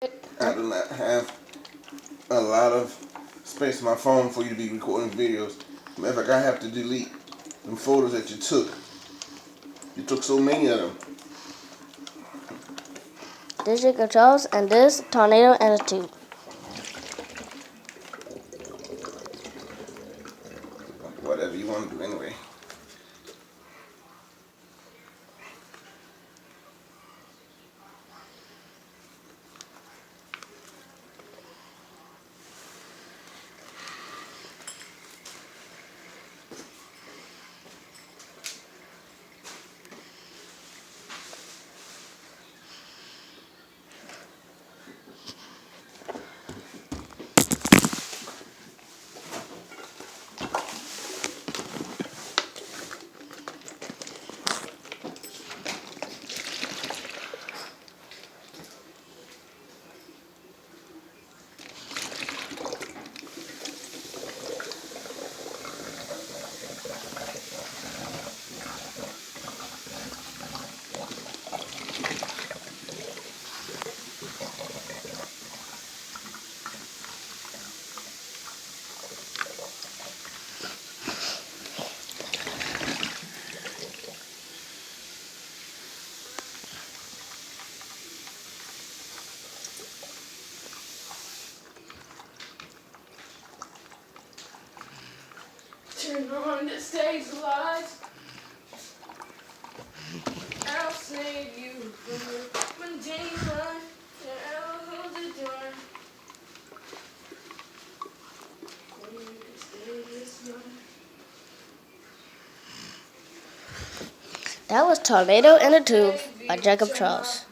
I do not have a lot of space on my phone for you to be recording videos. Matter of fact, I have to delete them photos that you took. You took so many of them. This Jacob Charles and this tornado and a tube. Whatever you want to do anyway. Turn on the stage lights. I'll save you from the mundane life. I'll hold the door. You can stay this night. That was Tornado in a Tube by Jacob Charles.